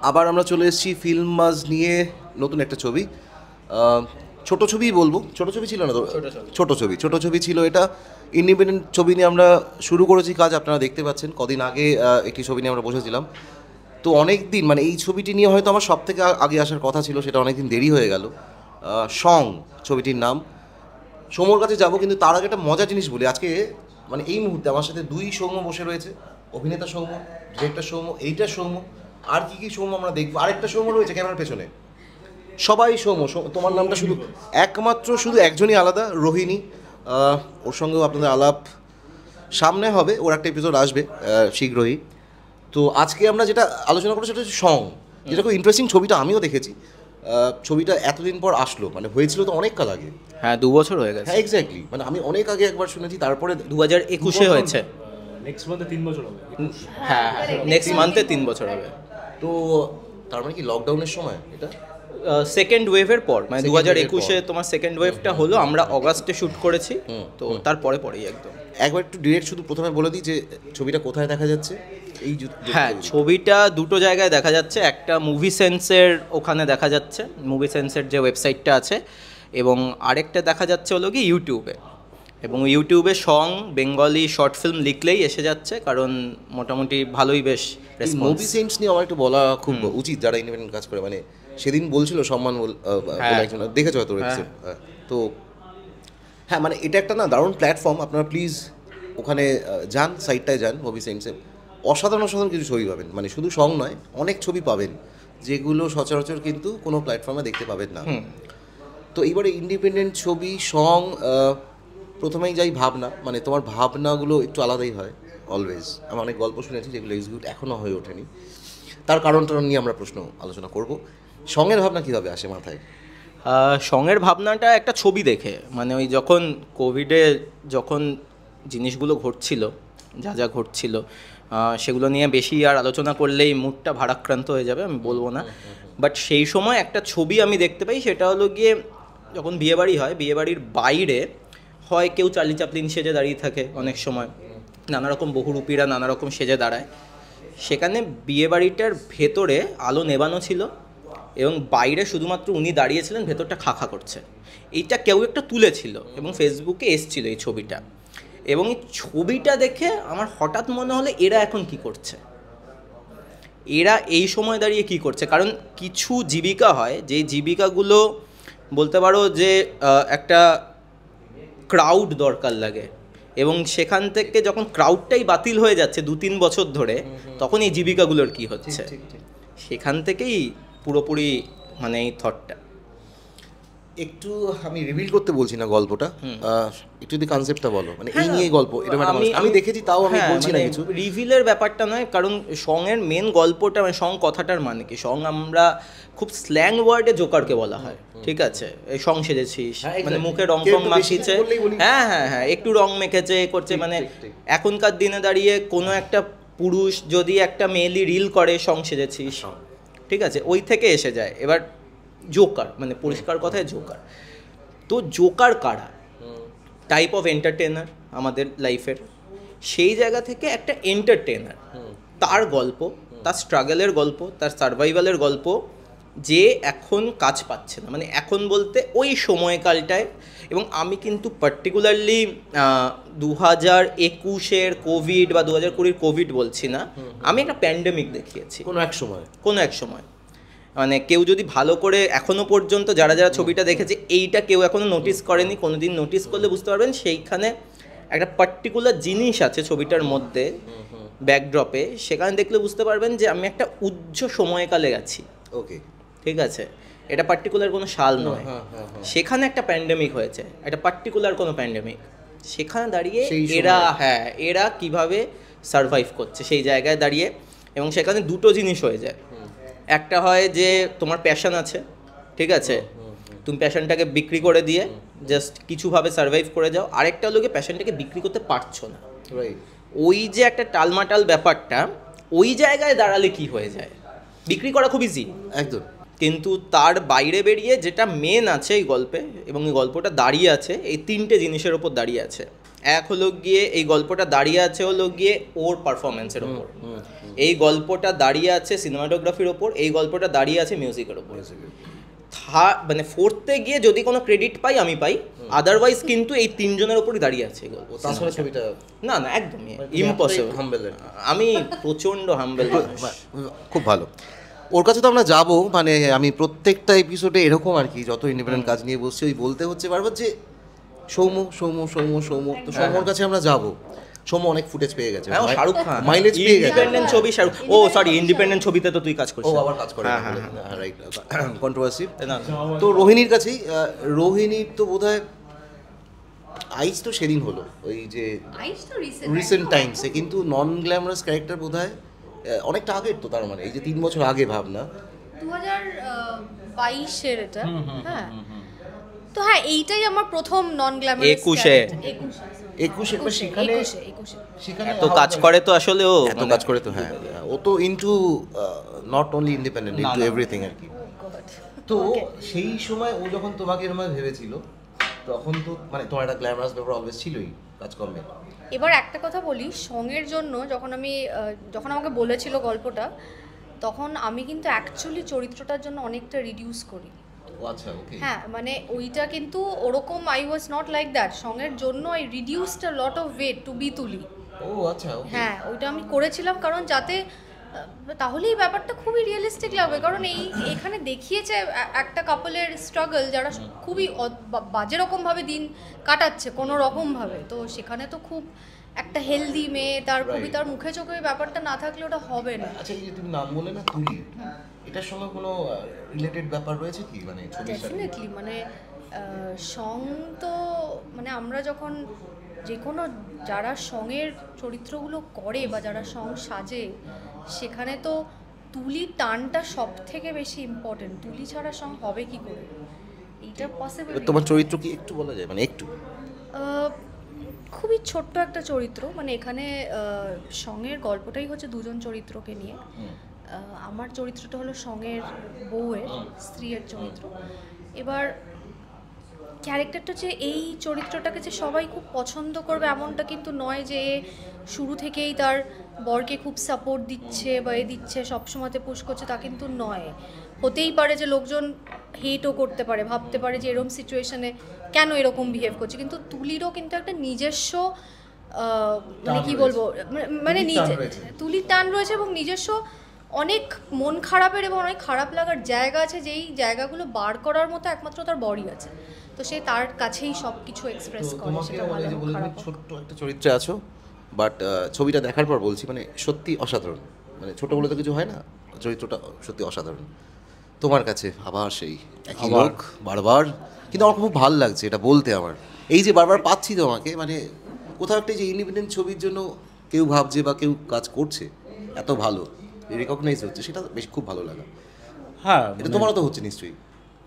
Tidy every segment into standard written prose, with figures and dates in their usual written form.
আবার আমরা চলে এসেছি ফিল্ম মাজ নিয়ে নতুন একটা ছবি। ছোট ছবিই বলবো, ছোট ছবি ছিল না তো, ছোট ছবি ছিল এটা। ইন্ডিপেন্ডেন্ট ছবি নিয়ে আমরা শুরু করেছি কাজ, আপনারা দেখতে পাচ্ছেন। কদিন আগে একটি ছবি নিয়ে আমরা বসেছিলাম, তো অনেক দিন মানে এই ছবিটি নিয়ে হয়তো আমার সব থেকে আগে আসার কথা ছিল, সেটা অনেক দিন দেরি হয়ে গেল। সং ছবিটির নাম। সৌম্যর কাছে যাবো, কিন্তু তার আগে একটা মজার জিনিস বলি। আজকে মানে এই মুহূর্তে আমার সাথে দুই সৌম্য বসে রয়েছে, অভিনেতা সৌম্য, ডিরেক্টর সৌম্য, এইটা সৌম্য। আর কি কি সৌম্য আমরা দেখবো, আরেকটা সৌম্য রয়েছে ক্যামেরার পেছনে। সবাই সৌম্য। তোমার নামটা শুধু একমাত্র শুধু একজনই আলাদা, রোহিণী। ওর সঙ্গেও আপনাদের আলাপ সামনে হবে, ওর একটা এপিসোড আসবে শীঘ্রই। তো আজকে আমরা যেটা আলোচনা করবো সেটা হচ্ছে সং, যেটা খুব ইন্টারেস্টিং। ছবিটা আমিও দেখেছি। ছবিটা এতদিন পর আসলো, মানে হয়েছিল তো অনেক কাল আগে। হ্যাঁ, 2 বছর হয়ে গেছে। হ্যাঁ এক্স্যাক্টলি, মানে আমি অনেক আগে একবার শুনেছি, তারপরে 2021-এ হয়েছে। নেক্সট মান্থে 3 বছর হবে। হ্যাঁ, নেক্সট মান্থে 3 বছর হবে। তো তার মানে কি লকডাউনের সময় এটা? সেকেন্ড ওয়েভের পর, মানে Second wave এর 2021-এ তোমার সেকেন্ড ওয়েভটা হলো। আমরা অগাস্টে শ্যুট করেছি, তো তারপরে পরেই একদম। একবার একটু ডিরেক্ট শুধু প্রথমে বলে দিই যে ছবিটা কোথায় দেখা যাচ্ছে। এই হ্যাঁ, ছবিটা দুটো জায়গায় দেখা যাচ্ছে। একটা মুভি সেন্সের ওখানে দেখা যাচ্ছে, মুভি সেন্সের যে ওয়েবসাইটটা আছে, এবং আরেকটা দেখা যাচ্ছে হলো কি ইউটিউবে। এবং ইউটিউবে সং বেঙ্গলি শর্ট ফিল্ম লিখলেই এসে যাচ্ছে, কারণ মোটামুটি ভালোই বেশ রেসপন্স। মুভি সেন্স নিয়ে আমার একটু বলা খুব উচিত, যারা ইন্ডিপেন্ডেন্ট কাজ করে। মানে সেদিন বলছিল সম্মান বলে একজন, দেখেছো হয়তো এপিসোড। তো হ্যাঁ, মানে এটা একটা না দারুণ প্ল্যাটফর্ম। আপনারা প্লিজ ওখানে যান, সাইটটায় যান, মুভি সেন্সে। অসাধারণ অসাধারণ কিছু ছবি পাবেন, মানে শুধু সং নয়, অনেক ছবি পাবেন যেগুলো সচরাচর কিন্তু কোনো প্ল্যাটফর্মে দেখতে পাবেন না। তো এইবারে ইন্ডিপেন্ডেন্ট ছবি সং, প্রথমেই যাই ভাবনা, মানে তোমার ভাবনাগুলো একটু আলাদাই হয় অলওয়েজ। আমি অনেক গল্প শুনেছি যেগুলো এক্সিকিউট এখনও হয়ে ওঠেনি, তার কারণটা নিয়ে আমরা প্রশ্ন আলোচনা করব। সঙের ভাবনা কীভাবে আসে মাথায়? সঙের ভাবনাটা একটা ছবি দেখে, মানে ওই যখন কোভিডে যখন জিনিসগুলো ঘটছিল, যা যা ঘটছিল, সেগুলো নিয়ে বেশি আর আলোচনা করলেই মুডটা ভারাক্রান্ত হয়ে যাবে, আমি বলবো না। বাট সেই সময় একটা ছবি আমি দেখতে পাই, সেটা হলো গিয়ে যখন বিয়েবাড়ি হয়, বিয়েবাড়ির বাইরে হয় কেউ চার্লি চ্যাপলিন সেজে দাঁড়িয়ে থাকে, অনেক সময় নানা রকম বহুরূপীরা নানা রকম সেজে দাঁড়ায়। সেখানে বিয়েবাড়িটার ভেতরে আলো নেবানো ছিল, এবং বাইরে শুধুমাত্র উনি দাঁড়িয়েছিলেন, ভেতরটা খা করছে। এইটা কেউ একটা তুলেছিল এবং ফেসবুকে এসছিল এই ছবিটা। এবং এই ছবিটা দেখে আমার হঠাৎ মনে হলো, এরা এখন কি করছে, এরা এই সময় দাঁড়িয়ে কি করছে। কারণ কিছু জীবিকা হয়, যেই জীবিকাগুলো বলতে পারো যে একটা ক্রাউড দরকার লাগে, এবং সেখান থেকে যখন ক্রাউডটাই বাতিল হয়ে যাচ্ছে 2-3 বছর ধরে, তখন এই জীবিকাগুলোর কি হচ্ছে। সেখান থেকেই পুরোপুরি মানে এই থটটা। একটু আমি রিভিল করতে বলছি না গল্পটা, একটু যদি কনসেপ্টটা বলো, মানে এই নিয়ে গল্প। এটা আমি দেখেছি, তাও আমি বলছি না কিছু। রিভিলের ব্যাপারটা নয়, কারণ সঙের মেন গল্পটা, মানে সং কথাটার মানে কি, সং আমরা খুব স্ল্যাং ওয়ার্ডে জোকারকে বলা হয়, ঠিক আছে। এই সং সেজেছিস, মানে মুখে রং টং মাখিয়েছে, হ্যাঁ হ্যাঁ হ্যাঁ, একটু রং মেখেছে করছে, মানে এখনকার দিনে দাঁড়িয়ে কোনো একটা পুরুষ যদি একটা মেয়েলি রিল করে, সং সেজেছিস, ঠিক আছে, ওই থেকে এসে যায়। এবার জোকার মানে পরিষ্কার কথায় জোকার। তো জোকার কারা, টাইপ অফ এন্টারটেনার আমাদের লাইফের, সেই জায়গা থেকে একটা এন্টারটেনার, তার গল্প, তার স্ট্রাগলের গল্প, তার সার্ভাইভালের গল্প, যে এখন কাজ পাচ্ছে না, মানে এখন বলতে ওই সময়কালটায়। এবং আমি কিন্তু পার্টিকুলারলি 2021-এর কোভিড বা 2020-র কোভিড বলছি না, আমি একটা প্যান্ডেমিক দেখিয়েছি কোনো এক সময়। মানে কেউ যদি ভালো করে এখনও পর্যন্ত যারা যারা ছবিটা দেখেছে, এইটা কেউ এখনও নোটিস করেনি, কোনো দিন নোটিস করলে বুঝতে পারবেন সেইখানে একটা পার্টিকুলার জিনিস আছে ছবিটার মধ্যে, ব্যাকড্রপে। সেখানে দেখলে বুঝতে পারবেন যে আমি একটা উচ্চ সময়কালে গেছি। ওকে, ঠিক আছে, এটা পার্টিকুলার কোনো সাল নয়। সেখানে একটা প্যান্ডেমিক হয়েছে, একটা পার্টিকুলার কোনো প্যান্ডেমিক। সেখানে দাঁড়িয়ে এরা কিভাবে সারভাইভ করছে সেই জায়গায় দাঁড়িয়ে। এবং সেখানে দুটো জিনিস হয়ে যায়। একটা হয় যে তোমার প্যাশন আছে, ঠিক আছে, তুমি প্যাশনটাকে বিক্রি করে দিয়ে জাস্ট কিছুভাবে সারভাইভ করে যাও। আরেকটা হলো গিয়ে প্যাশনটাকে বিক্রি করতে পারছো না, ওই যে একটা টালমাটাল ব্যাপারটা, ওই জায়গায় দাঁড়ালে কি হয়ে যায়, বিক্রি করা খুব ইজি একদম, কিন্তু তার বাইরে বেরিয়ে যেটা মেন আছে এই গল্পে, এবং এই গল্পটা দাঁড়িয়ে আছে এই তিনটে জিনিসের ওপর দাঁড়িয়ে আছে। এক হলো গিয়ে এই গল্পটা দাঁড়িয়ে আছে হলো গিয়ে ওর পারফরমেন্সের ওপর, এই গল্পটা দাঁড়িয়ে আছে সিনেমাটোগ্রাফির ওপর, এই গল্পটা দাঁড়িয়ে আছে মিউজিকের ওপর। মানে ফোর্থে গিয়ে যদি কোনো ক্রেডিট পাই আমি পাই, আদারওয়াইজ কিন্তু এই তিনজনের ওপরই দাঁড়িয়ে আছে এই গল্প। তাছাড়া ছবিটা না না একদমই ইম্পসিবল। আমি প্রচণ্ড হাম্বেল। খুব ভালো। ওর কাছে তো আমরা যাবো, মানে আমি প্রত্যেকটা এপিসোডে এরকম আর কি, যত ইন্ডিপেন্ডেন্ট কাজ নিয়ে বসছি ওই বলতে হচ্ছে বারবার যে সৌম্য সৌম্য সৌম্য সৌম্য, তো সৌম্যর কাছে আমরা যাবো। সৌম্য অনেক ফুটেজ পেয়ে গেছে, শাহরুখ খান মাইলেজ পেয়ে গেছে। ইন্ডিপেন্ডেন্ট ছবি শাহরুখ, ও সরি ইন্ডিপেন্ডেন্ট ছবিতে তো তুই কাজ ও করছিস। আবার কাজ করে, রাইট, কন্ট্রোভার্সি। না তো রোহিণীর কাছেই, রোহিণীর তো বোধহয় আইস তো সেদিন হলো, ওই যে রিসেন্ট টাইমসে, কিন্তু নন গ্ল্যামারাস ক্যারেক্টার বোধহয় অনেকটা আগের, তো তার মানে এই যে 3 বছর আগে ভাবনা 2022-এর এটা। হ্যাঁ, তো হ্যাঁ এইটাই আমার প্রথম নন গ্ল্যামারাস। 21 একবার সেখানে তো কাজ করে, তো আসলে ও এত কাজ করে, তো হ্যাঁ ও তো into not only independent, into everything আর কি। তো সেই সময় ও যখন তোমাকে এরকম ভেবেছিল, তখন তো মানে তোমার একটা গ্ল্যামারাস ব্যাপার অলওয়েজ ছিলই কাজকর্মে। এবার একটা কথা বলি, সঙ্গের জন্য যখন আমাকে বলেছিল গল্পটা, তখন আমি কিন্তু অ্যাকচুয়ালি চরিত্রটার জন্য অনেকটা রিডিউস করি। ও আচ্ছা, ওকে। হ্যাঁ, মানে ওইটা কিন্তু ওরকম I was not like that. সঙ্গের জন্য I reduced a lot of weight to be তুলি। ও আচ্ছা, ওকে। হ্যাঁ, ওইটা আমি করেছিলাম কারণ যাতে তাহলেই ব্যাপারটা খুবই রিয়েলিস্টিক লাগবে। কারণ এখানে দেখিয়েছে একটা কাপলের স্ট্রাগল, যারা খুবই বাজে রকমভাবে দিন কাটাচ্ছে কোনো রকমভাবে। তো সেখানে তো খুব একটা হেলদি মেয়ে, তার খুবই তার মুখে চোখে ব্যাপারটা না থাকলে ওটা হবে না। আচ্ছা, এই যে তুমি নাম বলে না তুলি, এটার সঙ্গে কোনো রিলেটেড ব্যাপার রয়েছে কি, মানে ছবির সাথে? ডেফিনেটলি, মানে সং তো মানে আমরা যখন যে কোনো যারা সঙের চরিত্রগুলো করে বা যারা সং সাজে, সেখানে তো তুলির টানটা সব থেকে বেশি ইম্পর্টেন্ট। তুলি ছাড়া সং হবে কি করে, এইটা পসিবল। তোমার চরিত্র কি একটু বলা যায়, মানে একটু? খুবই ছোট্ট একটা চরিত্র, মানে এখানে সঙের গল্পটাই হচ্ছে দুজন চরিত্রকে নিয়ে। আমার চরিত্রটা হলো সঙের বউয়ের স্ত্রীর চরিত্র। এবার ক্যারেক্টারটা যে এই চরিত্রটাকে যে সবাই খুব পছন্দ করবে এমনটা কিন্তু নয়, যে শুরু থেকেই তার বরকে খুব সাপোর্ট দিচ্ছে বা দিচ্ছে, সবসময়তে পুশ করছে, তা কিন্তু নয়। হতেই পারে যে লোকজন হেটও করতে পারে, ভাবতে পারে যে এরকম সিচুয়েশনে কেন এরকম বিহেভ করছে, কিন্তু তুলিরও কিন্তু একটা নিজস্ব মানে কি বলবো, মানে তুলির টান রয়েছে এবং নিজস্ব অনেক মন খারাপের এবং অনেক খারাপ লাগার জায়গা আছে, যেই জায়গাগুলো বার করার মতো একমাত্র তার বডি আছে। তো সে তার কাছেই সব কিছু এক্সপ্রেস করে, সেটা ভালো হোক খারাপ হোক। ছোট্ট একটা চরিত্রে আছো, বাট ছবিটা দেখার পর বলছি, মানে সত্যি অসাধারণ। মানে ছোট বলে তো কিছু হয় না, চরিত্রটা সত্যি অসাধারণ। তোমার কাছে আবার সেই একই লোক বারবার, কিন্তু আমার খুব ভালো লাগছে এটা বলতে। আমার এই যে বারবার পাচ্ছি তোমাকে, মানে কোথাও একটা যে ইন্ডিপেন্ডেন্ট ছবির জন্য কেউ ভাবছে বা কেউ কাজ করছে এত ভালো, রিকগনাইজ হচ্ছে, সেটা বেশ খুব ভালো লাগা। হ্যাঁ, এটা তোমারও তো হচ্ছে নিশ্চয়ই।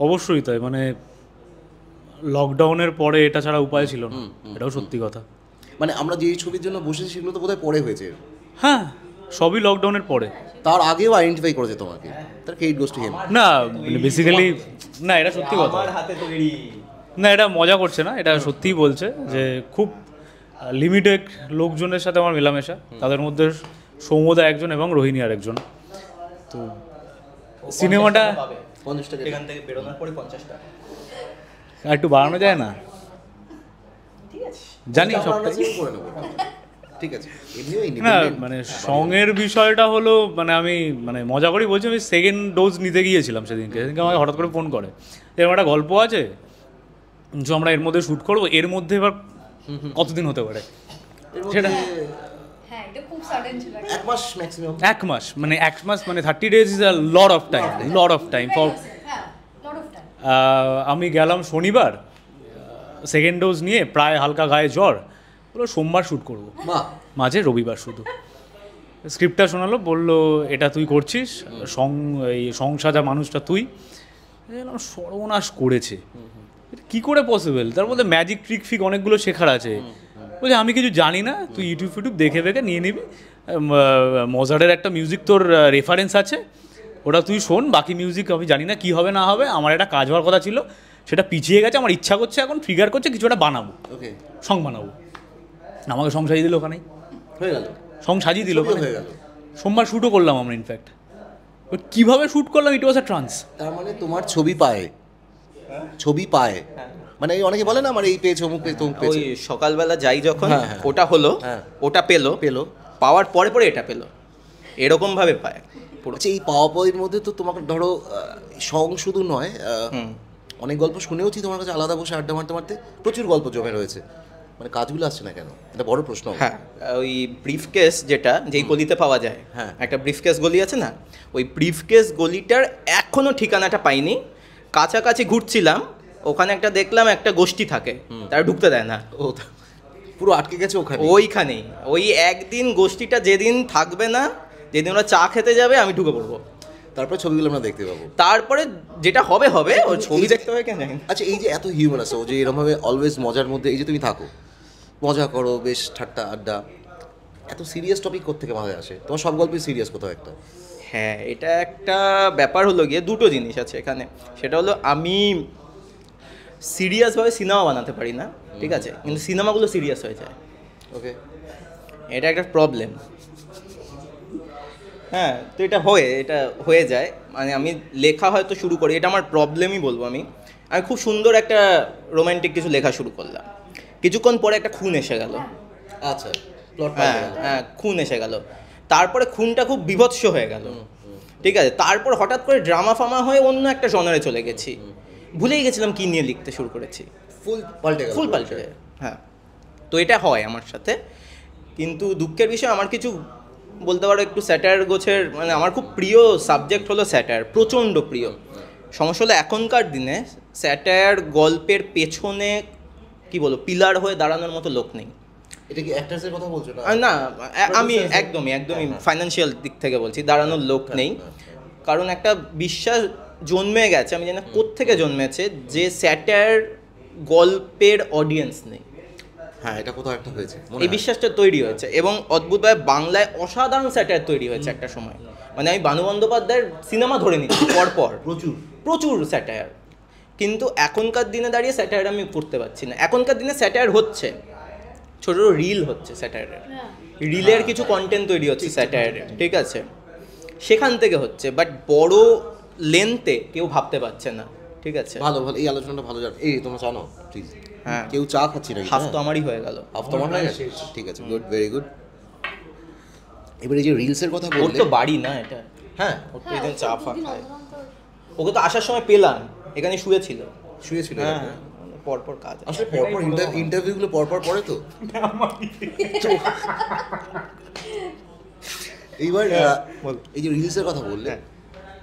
অবশ্যই তাই। মানে লকডাউনের পরে এটা ছাড়া উপায় ছিল না, এটাও সত্যি কথা। মানে আমরা যে ছবির জন্য বসেছি সেগুলো তো বোধহয় পরে হয়েছে। হ্যাঁ, সবই লকডাউনের পরে। তার আগেও আইডেন্টিফাই করেছে তোমাকে, তার ক্রেডিট গোস টু হিম। না মানে বেসিক্যালি না, এটা সত্যি কথা। না, এটা মজা করছে না, এটা সত্যিই বলছে যে খুব লিমিটেড লোকজনের সাথে আমার মেলামেশা, তাদের মধ্যে সৌম্যদা একজন এবং রোহিণী আর একজন। তো সিনেমাটা 50 টাকা এখান থেকে বেরোনোর পরে 50 টাকা একটু বাড়ানো যায় না? জানি সবটাই। করে নেবো, ঠিক আছে। এমনিও না ইন্ডিপেন্ডেন্ট মানে সঙের বিষয়টা হলো, মানে আমি মানে মজা করেই বলছি, আমি সেকেন্ড ডোজ নিতে গিয়েছিলাম সেদিনকে আমাকে হঠাৎ করে ফোন করে, এরকম একটা গল্প আছে যে আমরা এর মধ্যে শ্যুট করবো, এর মধ্যে এবার কতদিন হতে পারে সেটা? হ্যাঁ, এটা খুব সাডেন ছিল। 1 মাস ম্যাক্সিমাম। 1 মাস, মানে 1 মাস মানে 30 days is a lot of time for. আমি গেলাম শনিবার, সেকেন্ড ডোজ নিয়ে, প্রায় হালকা গায়ে জ্বর, বললো সোমবার শ্যুট করবো, মাঝে রবিবার শুধু। স্ক্রিপ্টটা শোনালো, বললো এটা তুই করছিস, এই সংসাজা মানুষটা তুই। সর্বনাশ করেছে, কি করে পসিবল? তার মধ্যে ম্যাজিক ট্রিক ফিক অনেকগুলো শেখার আছে। বলছে আমি কিছু জানি না, তুই ইউটিউব দেখে নিয়ে নিবি, মজারের একটা মিউজিক তোর রেফারেন্স আছে, ওটা তুই শোন, বাকি মিউজিক আমি জানি না কী হবে না হবে। আমার একটা কাজ হওয়ার কথা ছিল, সেটা পিছিয়ে গেছে, আমার ইচ্ছা করছে এখন ট্রিগার করছে কিছু একটা বানাবো, ওকে, সং বানাবো। আমাকে সং সাজিয়ে দিল ওখানেই, হয়ে গেল, সং সাজিয়ে দিল ওখানে। হয়ে গেল। সোমবার শ্যুটও করলাম আমরা ইনফ্যাক্ট। বাট কীভাবে শ্যুট করলাম, ইট ওয়াজ আ ট্রান্স। তার মানে তোমার ছবি পায়, ছবি পায়, মানে অনেকে বলে না আমার এই পেজ অমুক পেজ তমুক পেজ। ওই সকালবেলা যাই যখন হ্যাঁ, হ্যাঁ। ওটা হলো, হ্যাঁ। ওটা পেলো, পাওয়ার পরে পরে এটা পেলো, এরকমভাবে পায় পুরো। আচ্ছা, এই পাওয়া পাওয়ার মধ্যে তো তোমাকে ধরো সং শুধু নয়, অনেক গল্প শুনেওছি তোমার কাছে আলাদা বসে আড্ডা মারতে মারতে, প্রচুর গল্প জমে রয়েছে, মানে কাজগুলো আসছে না কেন, এটা বড় প্রশ্ন। হ্যাঁ, ওই ব্রিফকেস যেটা যেই গলিতে পাওয়া যায়, হ্যাঁ, একটা ব্রিফকেস গলি আছে না, ওই ব্রিফকেস গলিটার এখনও ঠিকানাটা পাইনি। কাছাকাছি ঘুরছিলাম, ওখানে একটা দেখলাম একটা গোষ্ঠী থাকে, তারা ঢুকতে দেয় না, ও পুরো আটকে গেছে ওখানে, ওইখানেই। ওই একদিন গোষ্ঠীটা যেদিন থাকবে না, যেদিন ওরা চা খেতে যাবে, আমি ঢুকে পড়বো। তারপরে ছবিগুলো আমরা দেখতে পাবো, তারপরে যেটা হবে হবে, ওর ছবি দেখতে হবে কেন জানি না। আচ্ছা, এই যে এত হিউম্যান আছে, ও যে এরকমভাবে অলওয়েজ মজার মধ্যে, এই যে তুমি থাকো, মজা করো, বেশ ঠাট্টা আড্ডা, এত সিরিয়াস টপিক কোত্থেকে মাথায় আসে? তোমার সব গল্পই সিরিয়াস কোথাও একটা। হ্যাঁ, এটা একটা ব্যাপার হলো গিয়ে, দুটো জিনিস আছে এখানে। সেটা হলো আমি সিরিয়াসভাবে সিনেমা বানাতে পারি না, ঠিক আছে, কিন্তু সিনেমাগুলো সিরিয়াস হয়ে যায়। ওকে, এটা একটা প্রবলেম। হ্যাঁ, তো এটা হয়ে যায়, মানে আমি লেখা হয়তো শুরু করি, এটা আমার প্রবলেমই বলবো। আমি খুব সুন্দর একটা রোম্যান্টিক কিছু লেখা শুরু করলাম, কিছুক্ষণ পরে একটা খুন এসে গেল। আচ্ছা, প্লট, হ্যাঁ, খুন এসে গেল, তারপরে খুনটা খুব বীভৎস হয়ে গেল, ঠিক আছে। তারপর হঠাৎ করে ড্রামা ফামা হয়ে অন্য একটা জনারে চলে গেছি, ভুলেই গেছিলাম কী নিয়ে লিখতে শুরু করেছি, ফুল পাল্টে। হ্যাঁ, তো এটা হয় আমার সাথে, কিন্তু দুঃখের বিষয় আমার কিছু বলতে পারো একটু স্যাটায়ার গোছের, মানে আমার খুব প্রিয় সাবজেক্ট হলো স্যাটায়ার, প্রচণ্ড প্রিয়। সমস্যা হলো এখনকার দিনে স্যাটায়ার গল্পের পেছনে কি বলবো, পিলার হয়ে দাঁড়ানোর মতো লোক নেই। এটা কি অ্যাক্টরসের কথা বলছো না? না, আমি একদমই ফাইন্যান্সিয়াল দিক থেকে বলছি, দাঁড়ানোর লোক নেই। কারণ একটা বিশ্বাস জন্মে গেছে, আমি জানি না কোত্থেকে জন্মেছে, যে স্যাটায়ার গল্পের অডিয়েন্স নেই। হ্যাঁ, এটা কোথাও একটা হয়েছে, এই বিশ্বাসটা তৈরি হয়েছে, এবং অদ্ভুতভাবে বাংলায় অসাধারণ স্যাটায়ার তৈরি হয়েছে একটা সময়। মানে আমি বানু বন্দ্যোপাধ্যায়ের সিনেমা ধরে নিচ্ছি পরপর, প্রচুর স্যাটায়ার। কিন্তু এখনকার দিনে দাঁড়িয়ে স্যাটায়ার আমি করতে পারছি না। এখনকার দিনে স্যাটায়ার হচ্ছে, ছোট ছোট রিল হচ্ছে স্যাটায়ারের, রিলের কিছু কন্টেন্ট তৈরি হচ্ছে স্যাটায়ারের, ঠিক আছে, সেখান থেকে হচ্ছে, বাট বড় লেন্থে কেউ ভাবতে পারছে না, ঠিক আছে। ভালো, এই আলোচনাটা ভালো যাবে। এই তোমরা জানো প্লিজ, হ্যাঁ, কেউ চা খাচ্ছি না, হাফ তো আমারই হয়ে গেল, হাফ তোমার হয়ে গেছে, ঠিক আছে, গুড, ভেরি গুড। এবার এই যে রিলসের কথা ওর বললে, তো বাড়ি না এটা, হ্যাঁ, ওর তো এখানে চা ফা খায়। ওকে তো আসার সময় পেলাম, এখানে শুয়েছিল। হ্যাঁ, পরপর কাজ, আসলে পরপর ইন্টারভিউগুলো পরপর পড়ে তো। এইবার এই যে রিলসের কথা বললে,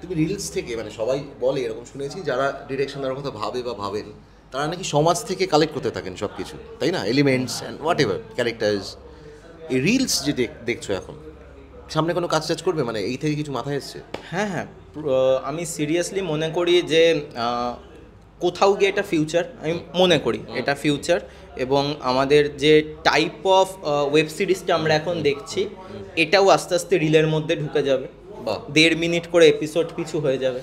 তুমি রিলস থেকে, মানে সবাই বলে এরকম শুনেছি, যারা ডিরেকশন দেওয়ার কথা ভাবে বা ভাবেন, তারা নাকি সমাজ থেকে কালেক্ট করতে থাকেন সব কিছু, তাই না, elements and what ever characters. এই রিলস যে দেখছো এখন, সামনে কোনো কাজ টাজ করবে, মানে এই থেকে কিছু মাথায় এসছে? হ্যাঁ, আমি সিরিয়াসলি মনে করি যে কোথাও গিয়ে এটা ফিউচার, আমি মনে করি এটা ফিউচার। এবং আমাদের যে টাইপ অফ ওয়েব সিরিজটা আমরা এখন দেখছি, এটাও আস্তে আস্তে রিলের মধ্যে ঢুকে যাবে, 1.5 মিনিট করে এপিসোড পিছু হয়ে যাবে,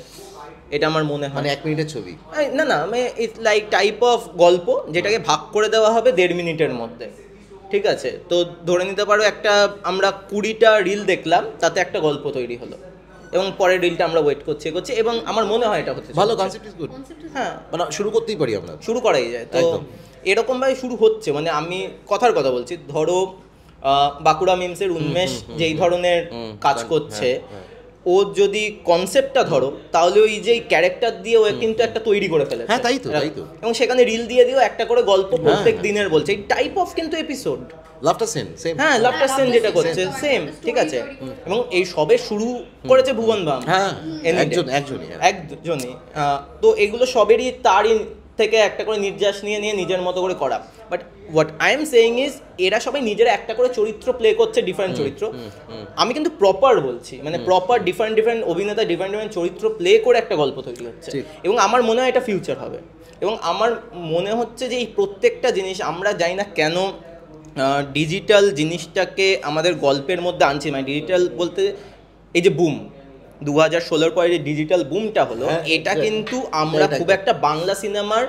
এটা আমার মনে হয়। মানে 1 মিনিটের ছবি? না, মানে ইটস লাইক টাইপ অফ গল্প, যেটাকে ভাগ করে দেওয়া হবে 1.5 মিনিটের মধ্যে, ঠিক আছে। তো ধরে নিতে পারো একটা আমরা 20টা রিল দেখলাম, তাতে একটা গল্প তৈরি হলো, এবং পরের রিলটা আমরা ওয়েট করছি এবং আমার মনে হয় এটা হচ্ছে ভালো, কনসেপ্ট ইজ গুড। হ্যাঁ, মানে শুরু করতেই পারি আমরা, শুরু করাই যায়। তো এরকমভাবে শুরু হচ্ছে, মানে আমি কথার কথা বলছি, ধরো বাঁকুড়া মিমসের উন্মেষ যেই ধরনের কাজ করছে, ও যদি কনসেপ্টটা ধরো, তাহলে ওই যে ক্যারেক্টার দিয়ে ও কিন্তু একটা তৈরি করে ফেলেছে। হ্যাঁ, তাই তো। এবং সেখানে রিল দিয়ে দিও একটা করে গল্প প্রত্যেক দিনের বলছে, এই টাইপ অফ কিন্তু এপিসোড। লাভটা সেম, হ্যাঁ, লাভটা সেম যেটা করছে সেম, ঠিক আছে। এবং এই সবে শুরু করেছে ভুবন বাম, হ্যাঁ, একজনই। তো এগুলো সবেরই তারই থেকে একটা করে নির্যাস নিয়ে নিজের মতো করে করা। But what I am saying is, এরা সবাই নিজেরা একটা করে চরিত্র প্লে করছে, ডিফারেন্ট চরিত্র। আমি কিন্তু প্রপার বলছি, মানে প্রপার ডিফারেন্ট অভিনেতা ডিফারেন্ট চরিত্র প্লে করে একটা গল্প তৈরি হচ্ছে, এবং আমার মনে হয় এটা ফিউচার হবে। এবং আমার মনে হচ্ছে যে এই প্রত্যেকটা জিনিস আমরা জানি না কেন ডিজিটাল জিনিসটাকে আমাদের গল্পের মধ্যে আনছি। মানে ডিজিটাল বলতে এই যে বুম 2016 পরে যে ডিজিটাল বুমটা হলো, এটা কিন্তু আমরা খুব একটা বাংলা সিনেমার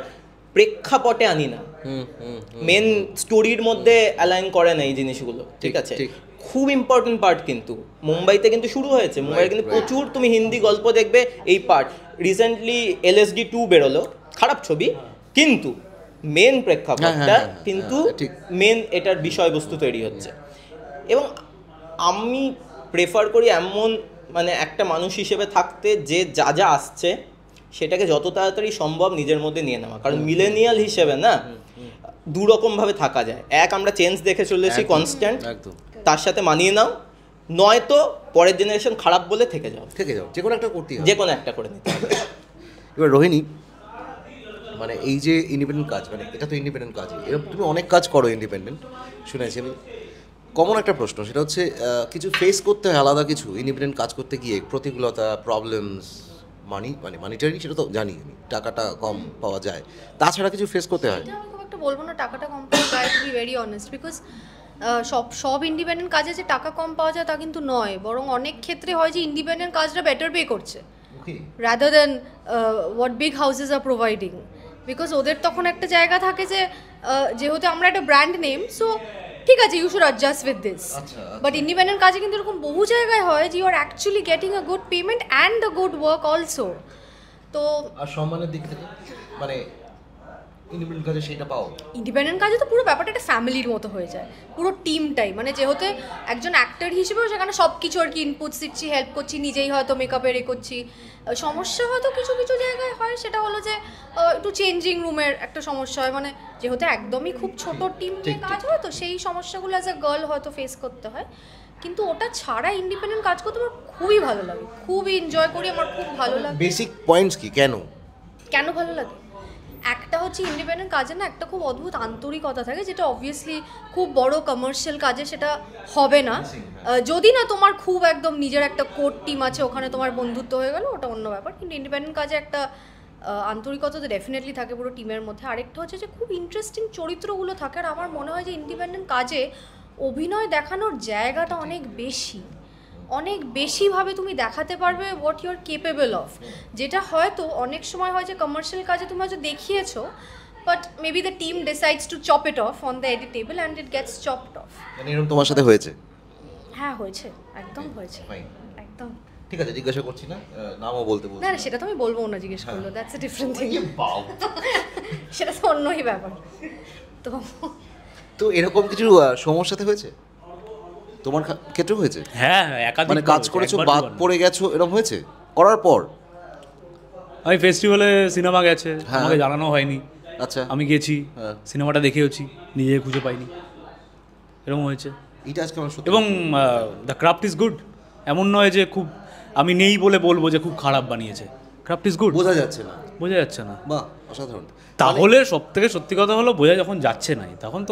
প্রেক্ষাপটে আনি না। মেন স্টোরির মধ্যে অ্যালাইন করে না এই জিনিসগুলো, ঠিক আছে? খুব ইম্পর্টেন্ট পার্ট কিন্তু মুম্বাইতে কিন্তু শুরু হয়েছে, মুম্বাইতে কিন্তু প্রচুর তুমি হিন্দি গল্প দেখবে এই পার্ট। রিসেন্টলি LSD 2 বেরোলো, খারাপ ছবি, কিন্তু মেন প্রেক্ষাপটটা কিন্তু মেন এটার বিষয়বস্তু তৈরি হচ্ছে। এবং আমি প্রেফার করি এমন মানে একটা মানুষ হিসেবে থাকতে যে যা যা আসছে সেটাকে যত তাড়াতাড়ি সম্ভব নিজের মধ্যে নিয়ে নেওয়া। কারণ মিলেনিয়াল হিসেবে না দুরকমভাবে থাকা যায়। এক, আমরা চেঞ্জ দেখে চলেছি কনস্ট্যান্ট, তার সাথে মানিয়ে নাও, নয়তো পরের জেনারেশন খারাপ বলে থেকে যাও, যে কোনো একটা করতে হবে, যে কোনো একটা করে নিতে হবে। এবার রোহিণী, মানে এই যে ইন্ডিপেন্ডেন্ট কাজ, মানে এটা তো ইন্ডিপেন্ডেন্ট কাজ, এরকম তুমি অনেক কাজ করো ইন্ডিপেন্ডেন্ট, শুনেছি আমি। কমন একটা প্রশ্ন, সেটা হচ্ছে কিছু ফেস করতে হয় আলাদা কিছু ইন্ডিপেন্ডেন্ট কাজ করতে গিয়ে, প্রতিকূলতা, প্রবলেমস, মানে মানিটারি সেটা তো জানি আমি, টাকাটা কম পাওয়া যায়, তাছাড়া কিছু ফেস করতে হয়? আমি খুব একটা বলবো না টাকাটা কম পাওয়া যায়, to be very honest, because সব ইন্ডিপেন্ডেন্ট কাজে যে টাকা কম পাওয়া যায় তা কিন্তু নয়, বরং অনেক ক্ষেত্রে হয় যে ইন্ডিপেন্ডেন্ট কাজটা বেটার পে করছে rather than what big houses are providing. Because ওদের তখন একটা জায়গা থাকে যে যেহেতু আমরা একটা ব্র্যান্ড নেম, সো ঠিক আছে, you should adjust with this. But independent কাজে কিন্তু এরকম বহু জায়গায় হয় যে you are actually getting a good payment and a good work also. তো আর সম্মানের দিক থেকে মানে ইন্ডিপেন্ডেন্ট কাজে সেটা পাও? ইন্ডিপেন্ডেন্ট কাজে তো পুরো ব্যাপারটা একটা ফ্যামিলির মতো হয়ে যায়, পুরো টিমটাই, মানে যেহেতু একজন অ্যাক্টর হিসেবেও সেখানে সব কিছু আর কি ইনপুটস দিচ্ছি, হেল্প করছি, নিজেই হয়তো মেকআপের করছি। সমস্যা হয়তো কিছু কিছু জায়গায় হয়, সেটা হলো যে একটু চেঞ্জিং রুমের একটা সমস্যা হয়, মানে যেহেতু একদমই খুব ছোট টিম নিয়ে কাজ হয়, তো সেই সমস্যাগুলো অ্যাজ এ গার্ল হয়তো ফেস করতে হয়। কিন্তু ওটা ছাড়া ইন্ডিপেন্ডেন্ট কাজ করতে আমার খুবই ভালো লাগে, খুবই এনজয় করি, আমার খুব ভালো লাগে। বেসিক পয়েন্টস কি, কেন ভালো লাগে? একটা হচ্ছে ইন্ডিপেন্ডেন্ট কাজে না একটা খুব অদ্ভুত আন্তরিকতা থাকে, যেটা অবভিয়াসলি খুব বড় কমার্শিয়াল কাজে সেটা হবে না, যদি না তোমার খুব একদম নিজের একটা কোর টিম আছে, ওখানে তোমার বন্ধুত্ব হয়ে গেল, ওটা অন্য ব্যাপার। কিন্তু ইন্ডিপেন্ডেন্ট কাজে একটা আন্তরিকতা তো ডেফিনেটলি থাকে পুরো টিমের মধ্যে। আরেকটা হচ্ছে যে খুব ইন্টারেস্টিং চরিত্রগুলো থাকে, আর আমার মনে হয় যে ইন্ডিপেন্ডেন্ট কাজে অভিনয় দেখানোর জায়গাটা অনেক বেশিভাবে তুমি দেখাতে পারবে what you are capable of, যেটা হয়তো অনেক সময় হয় যে কমার্শিয়াল কাজে তুমি হয়তো দেখিয়েছো, but maybe the team decides to chop it off on the edit table and it gets chopped off. মানে এরকম তোমার সাথে হয়েছে? হ্যাঁ হয়েছে, একদম হয়েছে, একদম। ঠিক আছে, জিজ্ঞাসা করছি না, নামও বলতে বলছি না, সেটা তো আমি বলবো না, জিজ্ঞেস করলো, দ্যাটস এ ডিফারেন্ট থিং, সেটা তো অন্যই ব্যাপার। তো এরকম কিছু সমস্যাতে হয়েছে তোমার ক্ষেত্রে? হয়েছে? হ্যাঁ, একাধিক, মানে কাজ করেছো, বাদ পড়ে গেছো, এরকম হয়েছে করার পর? আমি ফেস্টিভ্যালে সিনেমা গেছে, আমাকে জানানো হয়নি, আচ্ছা আমি গেছি, সিনেমাটা দেখেওছি, নিজে খুঁজে পাইনি, এরকম হয়েছে। এটা আজকে আমার এবং দ্য ক্রাফট ইজ গুড, এমন নয় যে খুব আমি নেই বলে বলবো যে খুব খারাপ বানিয়েছে। ক্রাফট ইজ গুড, বোঝা যাচ্ছে না। বাহ, অসাধারণ। তাহলে সব থেকে সত্যি কথা হলো বোঝা যখন যাচ্ছে নাই, তখন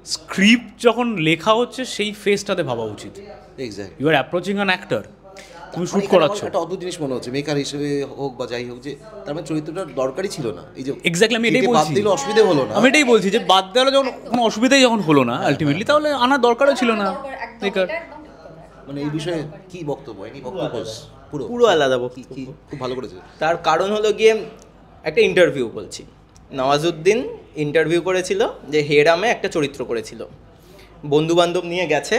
স্ক্রিপ্ট যখন লেখা হচ্ছে সেই ফেসটাতে ভাবা উচিত। Exactly, you are approaching an actor, তুমি শুট করাচ্ছ। একটা অদ্ভুত জিনিস মনে হচ্ছে মেকার হিসেবে হোক বা যাই হোক, যে তার মানে চরিত্রটা দরকারই ছিল না। এই যে এক্স্যাক্টলি আমি এটাই বলছি, অসুবিধা হলো না, আমি এটাই বলছি যে বাদ দেওয়া যখন কোনো অসুবিধাই যখন হলো না আলটিমেটলি, তাহলে আনার দরকারও ছিল না মেকার। মানে এই বিষয়ে কি বক্তব্য? পুরো আলাদা বক্তব্য, খুব ভালো করেছে। তার কারণ হলো গিয়ে একটা ইন্টারভিউ বলছি, নওয়াজুদ্দিন ইন্টারভিউ করেছিল যে হেরামে একটা চরিত্র করেছিল, বন্ধু বান্ধব নিয়ে গেছে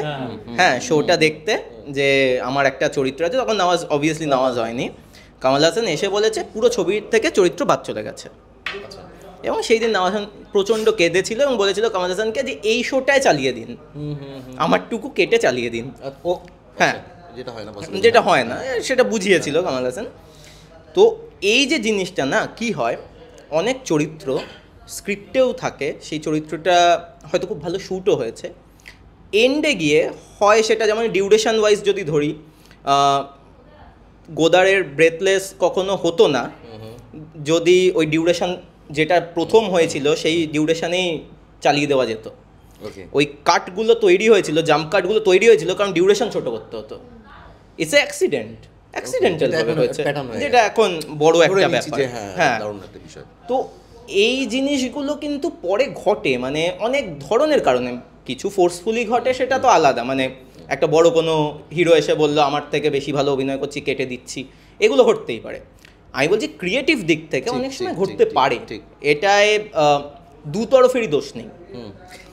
হ্যাঁ শোটা দেখতে, যে আমার একটা চরিত্র আছে, তখন অবভিয়াসলি নওয়াজ হয়নি, কামাল হাসান এসে বলেছে পুরো ছবির থেকে চরিত্র বাদ চলে গেছে। এবং সেই দিন নওয়াজ হাসান প্রচণ্ড কেঁদেছিল এবং বলেছিল কামাল হাসানকে যে এই শোটায় চালিয়ে দিন, আমারটুকু কেটে চালিয়ে দিন। হ্যাঁ, যেটা হয় না সেটা বুঝিয়েছিল কামাল হাসান। তো এই যে জিনিসটা না, কি হয় অনেক চরিত্র স্ক্রিপ্টেও থাকে, সেই চরিত্রটা হয়তো খুব ভালো শ্যুটও হয়েছে, এন্ডে গিয়ে হয় সেটা, যেমন ডিউরেশন ওয়াইজ যদি ধরি, গোদারের ব্রেথলেস কখনো হতো না যদি ওই ডিউরেশন যেটা প্রথম হয়েছিল সেই ডিউরেশনেই চালিয়ে দেওয়া যেত। ওই কাটগুলো তৈরি হয়েছিল, জাম্প কাটগুলো তৈরি হয়েছিল কারণ ডিউরেশন ছোট করতে হতো। ইটস এ অ্যাক্সিডেন্টাল ভাবে হয়েছে, যেটা এখন বড় একটা ব্যাপার। হ্যাঁ, তো এই জিনিসগুলো কিন্তু পরে ঘটে, মানে অনেক ধরনের কারণে, কিছু ফোর্সফুলি ঘটে সেটা তো আলাদা, মানে একটা বড় কোনো হিরো এসে বললো আমার থেকে বেশি ভালো অভিনয় করছি, কেটে দিচ্ছি, এগুলো ঘটতেই পারে। আমি বলছি ক্রিয়েটিভ দিক থেকে অনেক সময় ঘটতে পারে। এটায় দুতরফেরই দোষ নেই।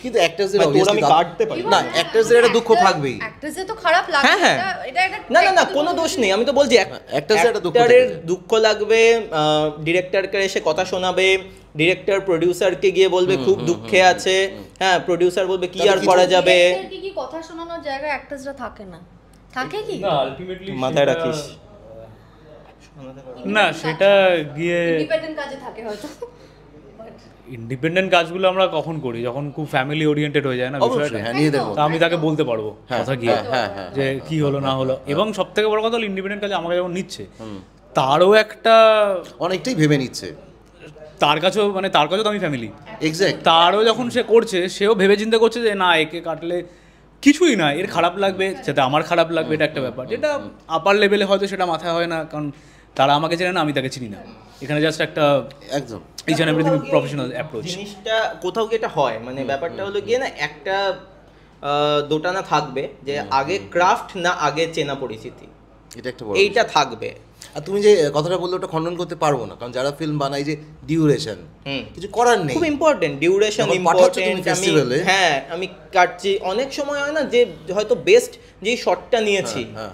কিন্তু অ্যাক্টারদের মানে তোর আমি কাটতে পারি না, অ্যাক্টারদের একটা দুঃখ থাকবেই। অ্যাক্ট্রেসে তো খারাপ লাগে, হ্যাঁ, হ্যাঁ। এটা এটা না না না, কোনো দোষ নেই, আমি তো বলছি actors এর একটা দুঃখ অ্যাক্টরের থাকে। দুঃখ লাগবে, ডিরেক্টরকে এসে কথা শোনাবে, ডিরেক্টর প্রোডিউসারকে গিয়ে বলবে খুব দুঃখে আছে, হ্যাঁ, প্রোডিউসার বলবে কি আর করা যাবে। কি কি কথা শোনানোর জায়গায় অ্যাক্ট্রেসরা থাকে না, থাকে কি? না আলটিমেটলি মাথায় রাখিস। না সেটা গিয়ে ইন্ডিপেন্ডেন্ট কাজে থাকে হয়তো। ইন্ডিপেন্ডেন্ট কাজগুলো আমরা কখন করি, যখন খুব ফ্যামিলি ওরিয়েন্টেড হয়ে যায় না বিষয়টা, অবশ্যই, হ্যাঁ, নিজেদের মতো। তা আমি তাকে বলতে পারবো কথা গিয়ে হ্যাঁ। যে কি হলো না হলো। এবং সব থেকে বড় কথা হলো ইন্ডিপেন্ডেন্ট কাজে আমাকে যখন নিচ্ছে তারও একটা, অনেকটাই ভেবে নিচ্ছে। তার কাছেও মানে তার কাছেও তো আমি ফ্যামিলি, এক্স্যাক্ট। তারও যখন সে করছে সেও ভেবে চিন্তা করছে যে না একে কাটলে কিছুই না, এর খারাপ লাগবে, সেটা আমার খারাপ লাগবে, এটা একটা ব্যাপার যেটা আপার লেভেলে হয়তো সেটা মাথায় হয় না, কারণ তারা আমাকে চেনে না, আমি তাকে চিনি না। এখানে জাস্ট একটা একদম each and everything professional approach. জিনিসটা কোথাও গিয়ে এটা হয়, মানে ব্যাপারটা হলো গিয়ে না একটা দোটানা থাকবে যে আগে ক্রাফট না আগে চেনা পরিচিতি, এটা একটা বড় এইটা থাকবে। আর তুমি যে কথাটা বললে ওটা খণ্ডন করতে পারবো না, কারণ যারা ফিল্ম বানায় যে ডিউরেশন, কিছু করার নেই, খুব ইম্পর্টেন্ট, ডিউরেশন যখন পাঠাচ্ছ তুমি ইম্পর্টেন্ট। আমি festival-এ, হ্যাঁ আমি কাটছি, অনেক সময় হয় না যে হয়তো বেস্ট যেই শটটা নিয়েছি হ্যাঁ।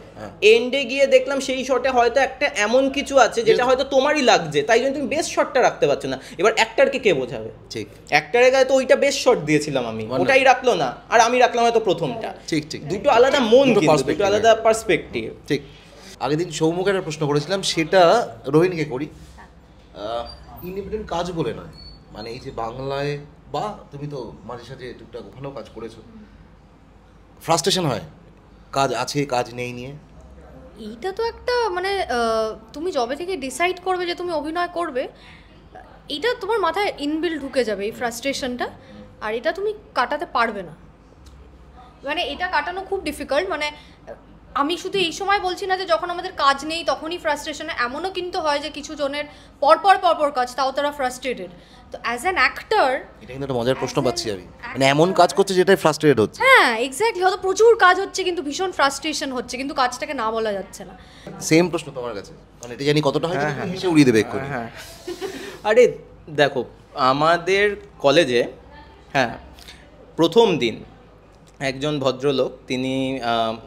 এন্ডে গিয়ে দেখলাম সেই শটে হয়তো একটা এমন কিছু আছে যেটা হয়তো তোমারই লাগছে, তাই জন্য তুমি বেস্ট শটটা রাখতে পারছো না। এবার অ্যাক্টরকে কে বোঝাবে? ঠিক অ্যাক্টরের গায়ে তো ওইটা বেস্ট শট দিয়েছিলাম আমি, ওটাই রাখলো না, আর আমি রাখলাম হয়তো প্রথমটা। ঠিক দুটো আলাদা মন, দুটো কিন্তু দুটো perspective, আলাদা পার্সপেক্টিভ। ঠিক। আগের দিন সৌমুখের একটা প্রশ্ন করেছিলাম, সেটা রোহিণীকে করি। ইন্ডিপেন্ডেন্ট কাজ বলে নয়, মানে এই যে বাংলায় বা তুমি তো মাঝে সাঝে টুকটাক ওখানেও কাজ করেছো, ফ্রাস্ট্রেশন হয় কাজ আছে কাজ নেই নিয়ে? এইটা তো একটা মানে তুমি যবে থেকে ডিসাইড করবে যে তুমি অভিনয় করবে, এইটা তোমার মাথায় ইনবিল্ড ঢুকে যাবে এই ফ্রাস্ট্রেশনটা, আর এটা তুমি কাটাতে পারবে না। মানে এটা কাটানো খুব ডিফিকাল্ট। মানে আমি শুধু এই সময় বলছি না যে যখন আমাদের কাজ নেই তখনই ফ্রাস্ট্রেশন, এমনও কিন্তু হয় যে কিছু জনের পরপর কাজ, তাও তারা ফ্রাস্ট্রেটেড। তো অ্যাজ অ্যান অ্যাক্টর, এটা কিন্তু একটা মজার প্রশ্ন পাচ্ছি আমি, মানে এমন কাজ করছে যেটাই ফ্রাস্ট্রেটেড হচ্ছে। হ্যাঁ এক্স্যাক্টলি, হয়তো প্রচুর কাজ হচ্ছে কিন্তু ভীষণ ফ্রাস্ট্রেশন হচ্ছে, কিন্তু কাজটাকে না বলা যাচ্ছে না। সেম প্রশ্ন তোমার কাছে, মানে এটা জানি কতটা হয় হেসে উড়িয়ে দেবে এক্ষুনি। হ্যাঁ, আরে দেখো আমাদের কলেজে, হ্যাঁ, প্রথম দিন একজন ভদ্রলোক, তিনি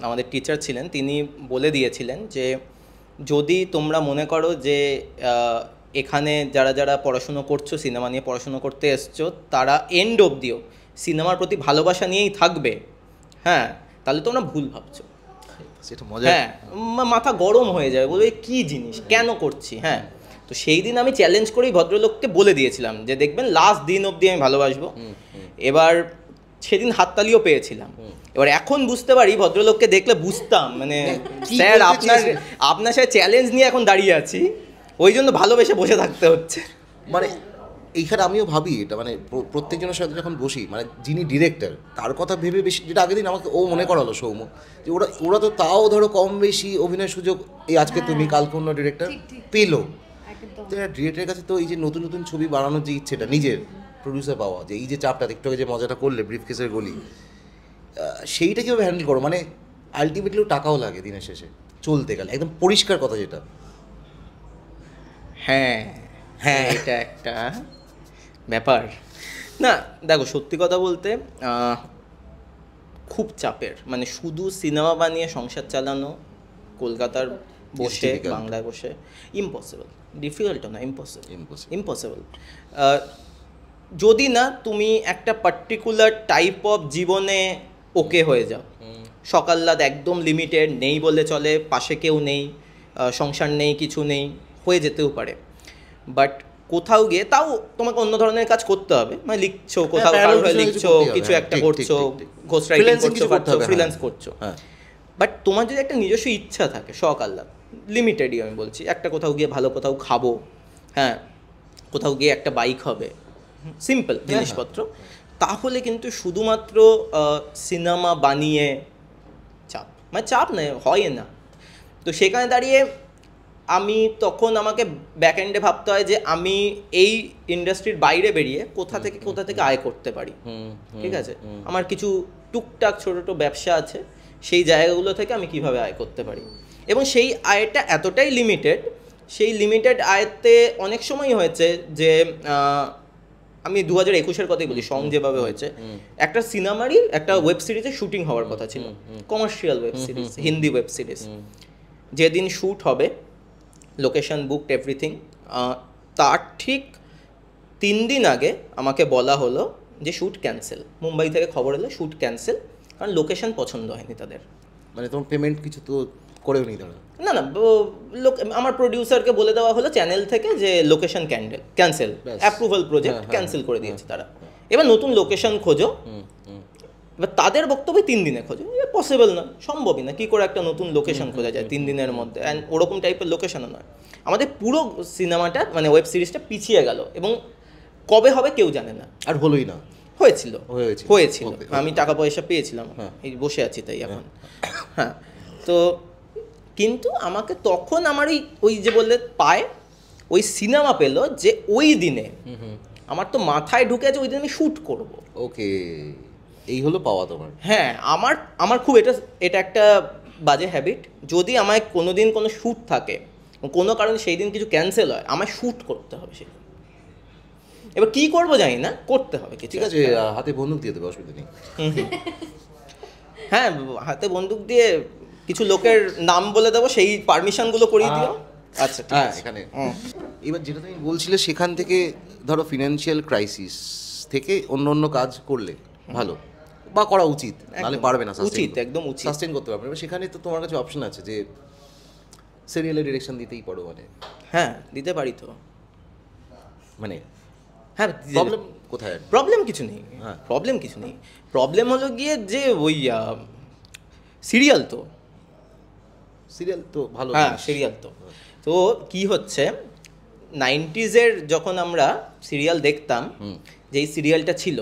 আমাদের টিচার ছিলেন, তিনি বলে দিয়েছিলেন যে যদি তোমরা মনে করো যে এখানে যারা যারা পড়াশুনো করছো, সিনেমা নিয়ে পড়াশুনো করতে এসছো, তারা এন্ড অবধিও সিনেমার প্রতি ভালোবাসা নিয়েই থাকবে, হ্যাঁ, তাহলে তোমরা ভুল ভাবছো। সেটা মজা। হ্যাঁ, মাথা গরম হয়ে যাবে, বলবে কী জিনিস, কেন করছি। হ্যাঁ, তো সেই দিন আমি চ্যালেঞ্জ করেই ভদ্রলোককে বলে দিয়েছিলাম যে দেখবেন লাস্ট দিন অবধি আমি ভালোবাসবো। এবার সেদিন হাততালিও পেয়েছিলাম। এবার এখন বুঝতে পারি, ভদ্রলোককে দেখলে বুঝতাম মানে স্যার আপনার সাথে চ্যালেঞ্জ নিয়ে এখন দাঁড়িয়ে আছি, ওই জন্য ভালোবেসে বসে থাকতে হচ্ছে। মানে এইখানে আমিও ভাবি এটা, মানে প্রত্যেকজনের সাথে যখন বসি, মানে যিনি ডিরেক্টর তার কথা ভেবে বেশি, যেটা আগের দিন আমাকে ও মনে করালো সৌম, যে ওরা তো তাও ধরো কম বেশি অভিনয় সুযোগ এই আজকে তুমি কালকে অন্য ডিরেক্টর পেলো। ডিরেক্টরের কাছে তো এই যে নতুন নতুন ছবি বানানোর যে ইচ্ছেটা, নিজের প্রডিউসার পাওয়া, যে এই যে চাপটা একটু আগে যে মজাটা করলে ব্রিফকেসের গলি, সেইটা কীভাবে হ্যান্ডেল করো? মানে আলটিমেটলিও টাকাও লাগে দিনের শেষে চলতে গেলে, একদম পরিষ্কার কথা যেটা। হ্যাঁ হ্যাঁ, এটা একটা ব্যাপার। না দেখো, সত্যি কথা বলতে খুব চাপের, মানে শুধু সিনেমা বানিয়ে সংসার চালানো কলকাতার বসে, বাংলায় বসে, ইম্পসিবল। ডিফিকাল্টও না, ইম্পসিবল। যদি না তুমি একটা পার্টিকুলার টাইপ অফ জীবনে ওকে হয়ে যাও, সকাল রাত একদম লিমিটেড, নেই বলে চলে, পাশে কেউ নেই, সংসার নেই, কিছু নেই, হয়ে যেতেও পারে। বাট কোথাও গিয়ে তাও তোমাকে অন্য ধরনের কাজ করতে হবে, মানে লিখছো, কোথাও লিখছো, কিছু একটা করছো, ঘোস্ট রাইটিং করছো, ফ্রিল্যান্স করছো। বাট তোমার যদি একটা নিজস্ব ইচ্ছা থাকে, শখ আহ্লাদ, লিমিটেডই আমি বলছি, একটা কোথাও গিয়ে ভালো কোথাও খাবো, হ্যাঁ, কোথাও গিয়ে একটা বাইক হবে, সিম্পল জিনিসপত্র, তাহলে কিন্তু শুধুমাত্র সিনেমা বানিয়ে চাপ, মানে চাপ নয়, হয় না। তো সেখানে দাঁড়িয়ে আমি তখন আমাকে ব্যাক এন্ডে ভাবতে হয় যে আমি এই ইন্ডাস্ট্রির বাইরে বেরিয়ে কোথা থেকে আয় করতে পারি। ঠিক আছে, আমার কিছু টুকটাক ছোটো ছোটো ব্যবসা আছে, সেই জায়গাগুলো থেকে আমি কিভাবে আয় করতে পারি। এবং সেই আয়টা এতটাই লিমিটেড, সেই লিমিটেড আয়তে অনেক সময় হয়েছে যে আমি 2021-এর কথাই বলি, সং যেভাবে হয়েছে, একটা সিনেমারই একটা ওয়েব সিরিজের শুটিং হওয়ার কথা ছিল, commercial web series, Hindi web series. যেদিন শ্যুট হবে, লোকেশন বুকড এভরিথিং, তার ঠিক 3 দিন আগে আমাকে বলা হলো যে শ্যুট ক্যান্সেল। মুম্বাই থেকে খবর এলো শ্যুট ক্যান্সেল, কারণ লোকেশন পছন্দ হয়নি তাদের। মানে তোমার পেমেন্ট কিছু তো করেও নি তারা? না না, আমার প্রডিউসারকে বলে দেওয়া হলো চ্যানেল থেকে যে location cancel, approval project cancel করে দিয়েছে তারা, এবার নতুন লোকেশন খোঁজো। এবার তাদের বক্তব্য 3 দিনে খোঁজো, পসিবল না, সম্ভবই না, কী করে একটা নতুন লোকেশন খোঁজা যায় 3 দিনের মধ্যে, অ্যান্ড ওরকম টাইপের লোকেশনও নয়। আমাদের পুরো সিনেমাটা মানে ওয়েব সিরিজটা পিছিয়ে গেল, এবং কবে হবে কেউ জানে না। আর হলোই না? হয়েছিল। Okay. আমি টাকা পয়সা পেয়েছিলাম, এই বসে আছি তাই এখন। হ্যাঁ, তো কিন্তু আমাকে তখন আমার ওই যে বললে পায়, ওই সিনেমা পেলো যে ওই দিনে আমার তো মাথায় ঢুকে আছে ওই দিন আমি শ্যুট করবো। ওকে, এই হলো পাওয়া তোমার। হ্যাঁ, আমার খুব এটা একটা বাজে হ্যাবিট, যদি আমায় কোনো দিন কোনো শ্যুট থাকে, কোনো কারণে সেই দিন কিছু ক্যান্সেল হয়, আমায় শ্যুট করতে হবে সেই দিন। এবার কী করবো জানি না, করতে হবে কিছু। ঠিক আছে, হাতে বন্দুক দিয়ে দেবে, অসুবিধা নেই। হ্যাঁ, হাতে বন্দুক দিয়ে কিছু লোকের নাম বলে দেবো, সেই পারমিশনগুলো করিয়ে দিও। আচ্ছা, ঠিক আছে। এখানে এবার যেটা তুমি বলছিলে, সেখান থেকে ধরো ফিনান্সিয়াল ক্রাইসিস থেকে অন্য কাজ করলে ভালো, বা করা উচিত, নাহলে পারবে না। উচিত, একদম উচিত, সাস্টেন করতে পারবে না। সেখানে তো তোমার কাছে অপশন আছে যে সিরিয়ালের ডিরেকশন দিতেই পারো, মানে হ্যাঁ দিতে পারি তো, মানে হ্যাঁ। প্রবলেম কোথায়? প্রবলেম কিছু নেই, হ্যাঁ, প্রবলেম হলো গিয়ে যে ওই সিরিয়াল তো ভালো, হ্যাঁ সিরিয়াল তো কি হচ্ছে, 90s-এর যখন আমরা সিরিয়াল দেখতাম, যেই সিরিয়ালটা ছিল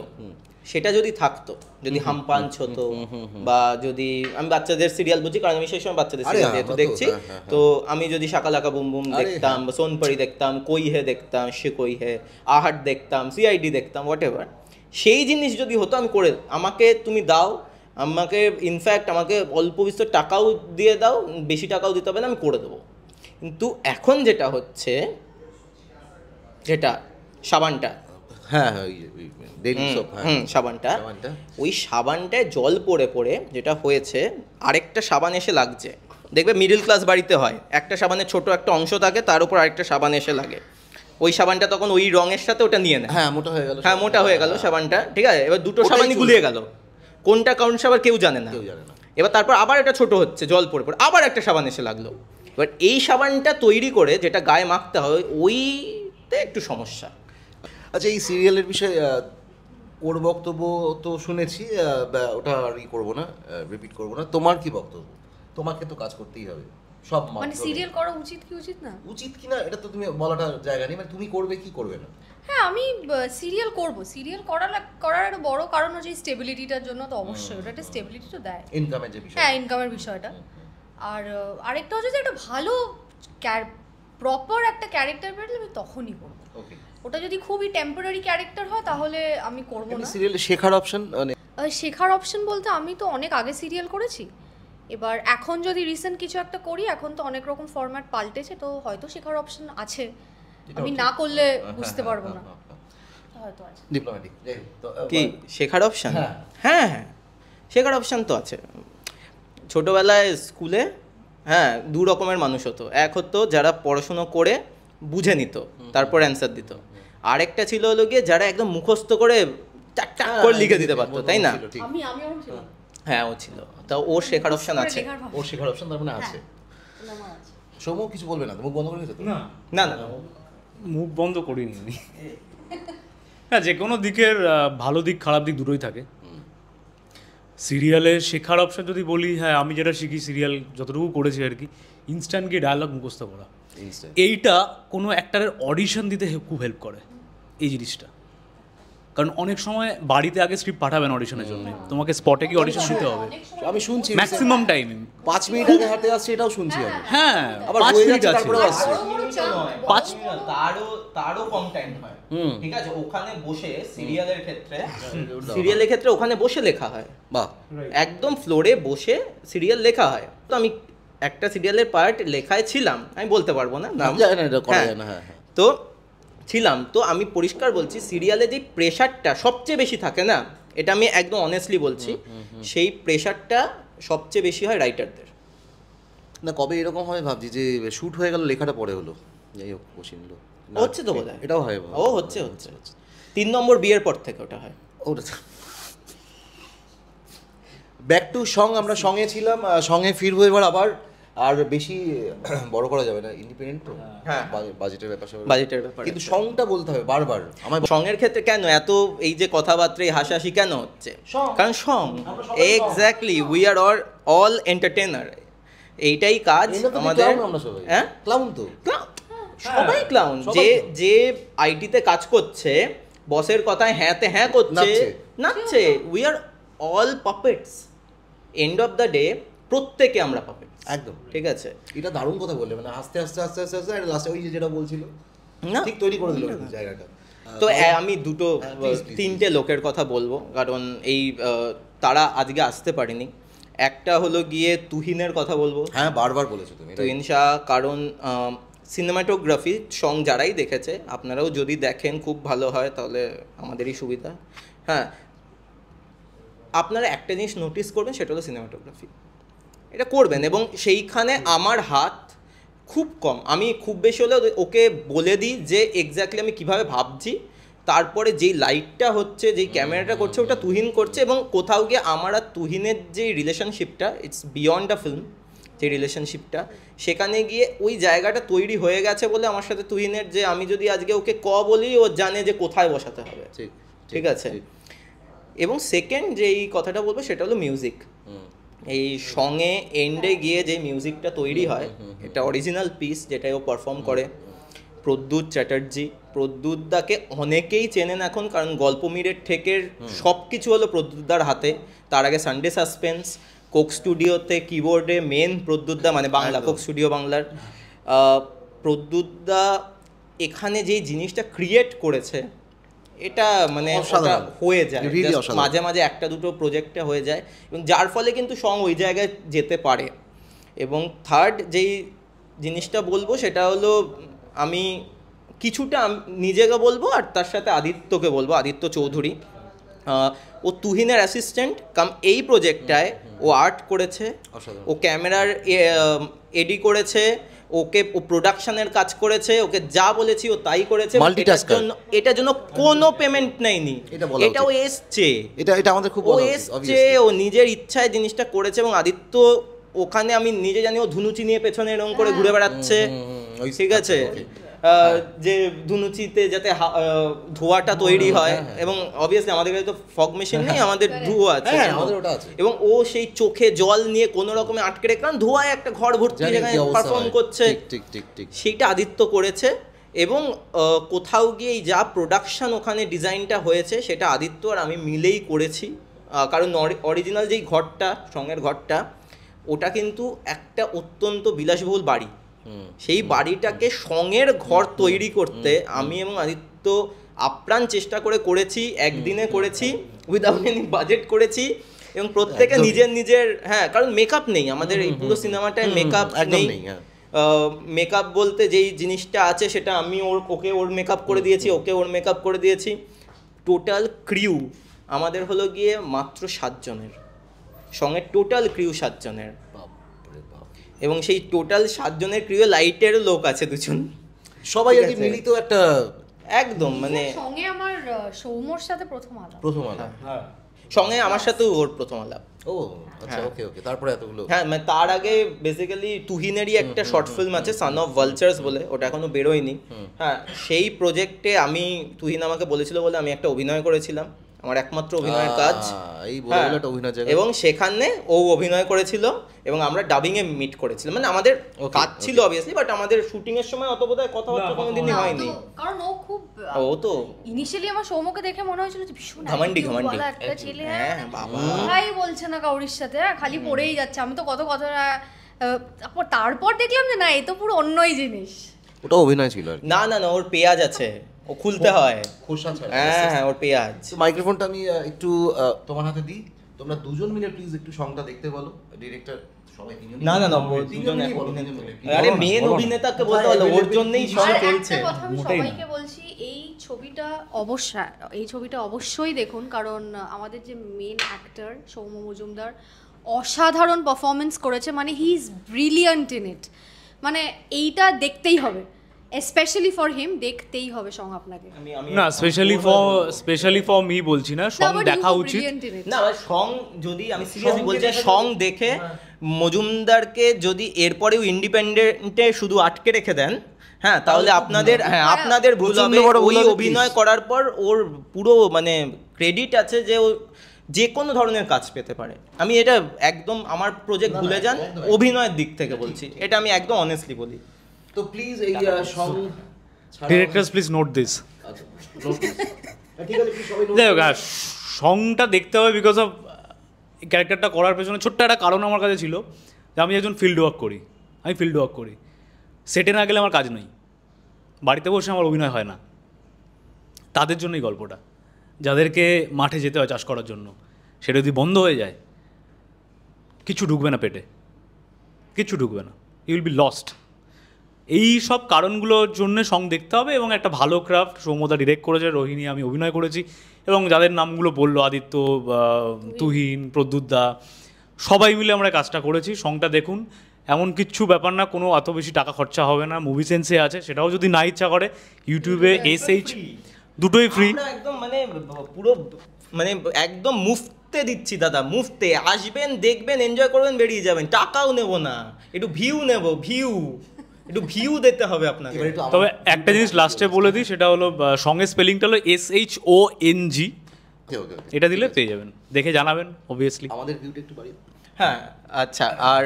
সেটা যদি থাকতো, যদি হামপাঞ্চ হতো, বা যদি আমি বাচ্চাদের সিরিয়াল বলছি কারণ আমি সেই সময় বাচ্চাদের সিরিয়াল যেহেতু দেখছি, তো আমি যদি শাকালাকা বুম বুম দেখতাম, বা সোনপরি দেখতাম, কই হে দেখতাম, সে কই হে, আহাট দেখতাম, সিআইডি দেখতাম, হোয়াট এভার, সেই জিনিস যদি হতো আমি করে, আমাকে তুমি দাও, আমাকে ইনফ্যাক্ট আমাকে অল্প বিস্তর টাকাও দিয়ে দাও, বেশি টাকাও দিতে হবে না, আমি করে দেবো। কিন্তু এখন যেটা হচ্ছে, যেটা সাবানটা, হ্যাঁ সাবানটা, ওই সাবানটায় জল পড়ে পড়ে যেটা হয়েছে, আরেকটা সাবান এসে লাগছে। দেখবে মিডল ক্লাস বাড়িতে হয়, একটা সাবানের ছোট একটা অংশ থাকে, তার উপর আরেকটা সাবান এসে লাগে, ওই সাবানটা তখন ওই রঙের সাথে ওটা নিয়ে নেয়, হ্যাঁ মোটা হয়ে গেল সাবানটা, ঠিক আছে। এবার দুটো সাবানই গুলিয়ে গেল, কোনটা কোন সাবান কেউ জানে না। এবার তারপর আবার এটা ছোট হচ্ছে, জল পড়ে পড়ে আবার একটা সাবান এসে লাগলো। এবার এই সাবানটা তৈরি করে যেটা গায়ে মাখতে হয়, ওইতে একটু সমস্যা। আচ্ছা, এই সিরিয়ালের বিষয়ে ওর বক্তব্য তো শুনেছি, ওটা আর করবো না, রিপিট করবো না। তোমার কি বক্তব্য? তোমাকে তো কাজ করতেই হবে সব, মানে সিরিয়াল করা উচিত কি উচিত না, উচিত কি না এটা তো তুমি বলাটা জায়গা নেই, মানে তুমি করবে কি করবে না। হ্যাঁ, আমি সিরিয়াল করব, সিরিয়াল করার একটা বড় কারণ হচ্ছে স্টেবিলিটিটার জন্য, তো অবশ্যই ওটা একটা স্টেবিলিটি তো দেয়, ইনকামের যে বিষয়, হ্যাঁ ইনকামের বিষয়টা। আর আরেকটা হচ্ছে যে একটা ভালো প্রপার একটা ক্যারেক্টার পেলে আমি তখনই করবো। ওকে, ওটা যদি খুবই টেম্পোরারি ক্যারেক্টার হয় তাহলে আমি করবো না। সিরিয়ালে শেখার অপশন, মানে শেখার অপশন বলতে আমি তো অনেক আগে সিরিয়াল করেছি, এবার এখন যদি রিসেন্ট কিছু একটা করি, এখন তো অনেক রকম ফরম্যাট পাল্টেছে, তো হয়তো শেখার অপশন আছে, আমি না করলে বুঝতে পারবো না, হয়তো আছে। ডিপ্লোম্যাটিক কি শেখার অপশন? হ্যাঁ, শেখার অপশন তো আছে। ছোটোবেলায় স্কুলে হ্যাঁ 2 রকমের মানুষ হতো, এক হতো যারা পড়াশুনো করে বুঝে নিত, তারপর অ্যান্সার দিত, আরেকটা ছিল হলো গিয়ে যারা একদম মুখস্থ করে টাক টাক করে লিখে দিতে পারতো, তাই না? হ্যাঁ, ও ছিল, তা ওর শেখার অপশন আছে, ওর শেখার অপশন তার মানে আছে। সৌম্য কিছু বলবে না, মুখ বন্ধ করে দিতে? না, মুখ বন্ধ করিনি আমি। হ্যাঁ, যে কোনো দিকের ভালো দিক খারাপ দিক দুটোই থাকে। সিরিয়ালে শেখার অপশন যদি বলি, হ্যাঁ আমি যেটা শিখি সিরিয়াল যতটুকু করেছি আর কি, ইনস্ট্যান্ট গিয়ে ডায়লগ মুখস্থ করা, এইটা কোনো অ্যাক্টারের অডিশন দিতে খুব হেল্প করে এই জিনিসটা। কারণ অনেক সময় বাড়িতে আগে স্ক্রিপ্ট পাঠাবেন অডিশনের জন্য, তোমাকে স্পটে কি অডিশন দিতে হবে, আমি শুনছি ম্যাক্সিমাম টাইম 5 মিনিট আগে হাতে আসছে, এটাও শুনছি আমি। হ্যাঁ, আবার 5 মিনিট তারপরে আসছে, 5 তারও কম টাইম হয়, ঠিক আছে। ওখানে বসে সিরিয়ালের ক্ষেত্রে ওখানে বসে লেখা হয়, বাহ, একদম ফ্লোরে বসে সিরিয়াল লেখা হয়। তো আমি একটা সিরিয়ালের পার্ট লেখায় ছিলাম, আমি বলতে পারবো না নাম, তো ছিলাম। তো আমি পরিষ্কার বলছি, সিরিয়ালে যে প্রেশারটা সবচেয়ে বেশি থাকে না, এটা আমি একদম অনেস্টলি বলছি, সেই প্রেশারটা সবচেয়ে বেশি হয় রাইটারদের। না কবে এরকম হয় ভাবছি যে শ্যুট হয়ে গেল, লেখাটা পরে হলো, যাই হোক বসিনলো হচ্ছে তো বোধহয়, এটাও হয়। ও হচ্ছে 3 নম্বর বিয়ের পর থেকে ওটা হয়। ওটা ব্যাক টু সং, আমরা সঙ্গে ছিলাম, সঙ্গে ফিরবো এবার আবার। আর বেশি বড় করা যাবে না, ইন্ডিপেন্ডেন্ট তো, হ্যাঁ বাজেটের ব্যাপার, বাজেটের ব্যাপার, কিন্তু সংটা বলতে হবে বারবার। আমার সঙ্গের ক্ষেত্রে কেন এত এই যে কথাবার্তা হাসাহাসি কেন হচ্ছে, কারণ song exactly we are all entertainer, এইটাই কাজ আমাদের। হ্যাঁ ক্লাউন তো, সবাই ক্লাউন। যে আইটিতে কাজ করছে, বসের কথায় হ্যাঁতে হ্যাঁ করছে, নাচছে, we are all puppets. End of the day প্রত্যেকে আমরা পাপেটস, একদম ঠিক আছে। এটা দারুণ কথা বললে, মানে আস্তে আস্তে আস্তে আস্তে আস্তে লাস্টে ওই যেটা বলছিল না, ঠিক তৈরি করে দিল জায়গাটা। তো আমি তিনটে লোকের কথা বলবো, কারণ এই তারা আজকে আসতে পারেনি। একটা হলো গিয়ে তুহিনের কথা বলবো। হ্যাঁ বারবার বলেছো তুমি তুহিন শাহ, কারণ সিনেমাটোগ্রাফি সং যারাই দেখেছে, আপনারাও যদি দেখেন খুব ভালো হয়, তাহলে আমাদেরই সুবিধা। হ্যাঁ, আপনারা একটা জিনিস নোটিস করবেন, সেটা হলো সিনেমাটোগ্রাফি, এটা করবেন, এবং সেইখানে আমার হাত খুব কম। আমি খুব বেশি হলে ওকে বলে দিই যে এক্স্যাক্টলি আমি কিভাবে ভাবছি, তারপরে যেই লাইটটা হচ্ছে, যেই ক্যামেরাটা করছে, ওটা তুহিন করছে। এবং কোথাও গিয়ে আমার আর তুহিনের যে রিলেশনশিপটা, ইটস বিয়ন্ড আ ফিল্ম, যে রিলেশনশিপটা, সেখানে গিয়ে ওই জায়গাটা তৈরি হয়ে গেছে বলে আমার সাথে তুহিনের, যে আমি যদি আজকে ওকে বলি, ও জানে যে কোথায় বসাতে হবে, ঠিক আছে। এবং সেকেন্ড যেই কথাটা বলবো সেটা হলো মিউজিক। এই সঙ্গে এন্ডে গিয়ে যে মিউজিকটা তৈরি হয়, এটা অরিজিনাল পিস, যেটাই ও পারফর্ম করে প্রদ্যুৎ চ্যাটার্জি। প্রদ্যুৎদাকে অনেকেই চেনেন এখন, কারণ গল্প মিরের ঠেকের সব কিছু হলো প্রদ্যুৎদার হাতে। তার আগে সানডে সাসপেন্স, কোক স্টুডিওতে কিবোর্ডে মেন প্রদ্যুৎদা, মানে বাংলা কোক স্টুডিও বাংলার প্রদ্যুৎদা এখানে যেই জিনিসটা ক্রিয়েট করেছে, এটা মানে হয়ে যায় মাঝে মাঝে, একটা দুটো প্রজেক্টে হয়ে যায়, এবং যার ফলে কিন্তু সং ওই জায়গায় যেতে পারে। এবং থার্ড যেই জিনিসটা বলবো সেটা হলো, আমি কিছুটা নিজেকে বলবো আর তার সাথে আদিত্যকে বলবো, আদিত্য চৌধুরী। ও তুহিনের অ্যাসিস্ট্যান্ট কাম এই প্রজেক্টটায় ও আর্ট করেছে, ও ক্যামেরার এডি করেছে, ওকে ও প্রোডাকশনের কাজ করেছে, ওকে যা বলেছি ও তাই করেছে। এটার জন্য কোনো পেমেন্ট নেয়নি, এটা ও এসছে, এটা আমাদের খুব এসছে, ও নিজের ইচ্ছায় জিনিসটা করেছে। এবং আদিত্য ওখানে আমি নিজে জানি, ও ধুনুচি নিয়ে পেছনে এরকম করে ঘুরে বেড়াচ্ছে, ঠিক আছে, যে ধুনুচিতে যাতে ধোঁয়াটা তৈরি হয়। এবং অবভিয়াসলি আমাদের কাছে তো ফগ মেশিন নেই, আমাদের ধোঁয়া আছে, এবং ও সেই চোখে জল নিয়ে কোনো রকমে আটকে রেখে, কারণ ধোঁয়ায় একটা ঘর ভর্তি যেখানে পারফর্ম করছে, সেইটা আদিত্য করেছে। এবং কোথাও গিয়ে যা প্রোডাকশন ওখানে ডিজাইনটা হয়েছে, সেটা আদিত্য আর আমি মিলেই করেছি। কারণ অরিজিনাল যেই ঘরটা, সঙ্গের ঘরটা, ওটা কিন্তু একটা অত্যন্ত বিলাসবহুল বাড়ি। সেই বাড়িটাকে সঙ্গের ঘর তৈরি করতে আমি এবং আদিত্য আপ্রাণ চেষ্টা করেছি, একদিনে করেছি, উইদাউট এনি বাজেট করেছি, এবং প্রত্যেকে নিজের নিজের, হ্যাঁ, কারণ মেকআপ নেই আমাদের এই পুরো সিনেমাটায়, মেকআপ নেই। মেকআপ বলতে যেই জিনিসটা আছে, সেটা আমি ওকে ওর মেকআপ করে দিয়েছি, ওকে ওর মেকআপ করে দিয়েছি। টোটাল ক্রিউ আমাদের হলো গিয়ে মাত্র 7 জনের, সঙ্গে টোটাল ক্রিউ 7 জনের, এবং সেই টোটাল 7 জনের ক্রিউ লাইটের লোক আছে 2 জন, সবাই আর কি মিলিত একটা একদম, মানে সঙ্গে আমার সৌম্যর সাথে প্রথম আলাপ, হ্যাঁ, সঙ্গে আমার সাথে ওর প্রথম আলাপ। ও আচ্ছা, ওকে ওকে, তারপরে এতগুলো, হ্যাঁ, মানে তার আগে বেসিক্যালি তুহিনেরই একটা শর্ট ফিল্ম আছে, সান অফ ভালচার্স বলে, ওটা এখনো বেরোয়নি। হ্যাঁ, সেই প্রজেক্টে তুহিন আমাকে বলেছিল বলে আমি একটা অভিনয় করেছিলাম, আমার একমাত্র অভিনয়ের কাজ, এবং সেখানে ও অভিনয় করেছিল, এবং আমরা ডাবিংয়ে মিট করেছিলাম। মানে আমাদের কাজ ছিল অবভিয়াসলি, বাট আমাদের শুটিং এর সময় অত বোধহয় কথাবার্তা কোনোদিনই হয়নি, কারণ ও তো ইনিশিয়ালি আমার সৌম্যকে দেখে মনে হয়েছিল যে ভীষণ ঘামান্ডি একটা ছেলে, ভাই বলছে না কাউরির সাথে, খালি পড়েই যাচ্ছে। আমি তো কত কথা, তারপর দেখলাম যে না, এ তো পুরো অন্যই জিনিস। ওটা অভিনয় ছিল না, ওর পেঁয়াজ আছে, ও খুলতে হয়, খোসা ছাড়া। হ্যাঁ, ওর পেঁয়াজ। মাইক্রোফোনটা আমি একটু তোমার হাতে দিই, তোমরা দুজন মিলে প্লিজ একটু সংটা দেখতে বলো, ডিরেক্টর সবাই তিনজন। না, আরে মেন অভিনেতাকে বলতে হলো, ওর জন্যই সব চলছে। একটা কথা আমি সবাইকে বলছি, ছবিটা অবশ্যই দেখুন, কারণ আমাদের যে মেন অ্যাক্টর সৌম্য মজুমদার অসাধারণ পারফরমেন্স করেছে, মানে he is brilliant in it, মানে এইটা দেখতেই হবে, স্পেশালি ফর হিম, দেখতেই হবে সং আপনাকে। না স্পেশালি ফর মি বলছি না, সং দেখা উচিত। না সং যদি আমি সিরিয়াসলি বলছি, সং দেখে মজুমদারকে যদি এরপরেও ইন্ডিপেন্ডেন্টে শুধু আটকে রেখে দেন, হ্যাঁ তাহলে আপনাদের ভুল হবে। ওই অভিনয় করার পর ওর পুরো মানে ক্রেডিট আছে যে ও যে কোনো ধরনের কাজ পেতে পারে। আমি এটা একদম আমার প্রজেক্ট ভুলে যান, অভিনয়ের দিক থেকে বলছি, এটা আমি একদম অনেস্টলি বলি। তো প্লিজ এই song directors please note this. যাই হোক, সংটা দেখতে হবে বিকজ অফ ক্যারেক্টারটা করার পেছনে ছোট্ট একটা কারণ আমার কাছে ছিল যে আমি একজন ফিল্ড ওয়ার্ক করি, সেটে না গেলে আমার কাজ নেই, বাড়িতে বসে আমার অভিনয় হয় না। তাদের জন্যই গল্পটা, যাদেরকে মাঠে যেতে হয় চাষ করার জন্য, সেটা যদি বন্ধ হয়ে যায় কিছু ঢুকবে না পেটে, কিচ্ছু ঢুকবে না, ইউ উইল বি লস্ট। এই সব কারণগুলোর জন্য সং দেখতে হবে। এবং একটা ভালো ক্রাফট, সৌম্যদা ডিরেক্ট করেছে, রোহিণী আমি অভিনয় করেছি, এবং যাদের নামগুলো বললো আদিত্য, তুহিন, প্রদ্যুৎদা, সবাই মিলে আমরা কাজটা করেছি। সংটা দেখুন, এমন কিচ্ছু ব্যাপার না, কোনো অত বেশি টাকা খরচা হবে না, মুভি সেন্সে আছে, সেটাও যদি না ইচ্ছা করে ইউটিউবে SH দুটোই ফ্রি, একদম মানে পুরো মানে একদম মুফতে দিচ্ছি দাদা, মুফতে আসবেন, দেখবেন, এনজয় করবেন, বেরিয়ে যাবেন, টাকাও নেব না, একটু ভিউ দিতে হবে আপনাকে। তবে একটা জিনিস লাস্টে বলে দিই, সেটা হলো সঙ্গে স্পেলিংটা হলো SHONG, এটা দিলে পেয়ে যাবেন, দেখে জানাবেন অবভিয়াসলি। আমাদের ভিউটা একটু বাড়িয়ে। হ্যাঁ আচ্ছা, আর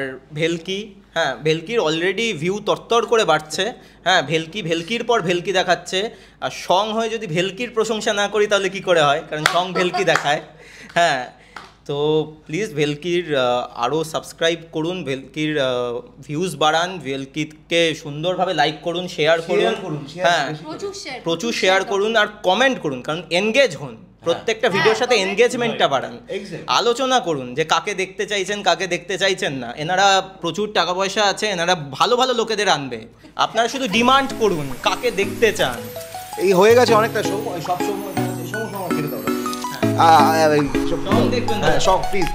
ভেলকির অলরেডি ভিউ তরতর করে বাড়ছে। হ্যাঁ, ভেলকির পর ভেলকি দেখাচ্ছে, আর সং হয়ে যদি ভেলকির প্রশংসা না করি তাহলে কি করে হয়, কারণ সং ভেলকি দেখায়। হ্যাঁ, তো প্লিজ ভেলকির আরও সাবস্ক্রাইব করুন, ভেলকির ভিউজ বাড়ান, ভেলকিকে সুন্দরভাবে লাইক করুন, শেয়ার করুন, হ্যাঁ প্রচুর শেয়ার করুন, আর কমেন্ট করুন, কারণ এনগেজ হন, প্রত্যেকটা ভিডিওর সাথে এনগেজমেন্টটা বাড়ান, আলোচনা করুন যে কাকে দেখতে চাইছেন, কাকে দেখতে চাইছেন না। এনারা প্রচুর টাকা পয়সা আছে, এনারা ভালো ভালো লোকেদের আনবে, আপনারা শুধু ডিমান্ড করুন কাকে দেখতে চান। এই হয়ে গেছে অনেকটা শো, সব সময় দেখবেন, দেখবেন প্লিজ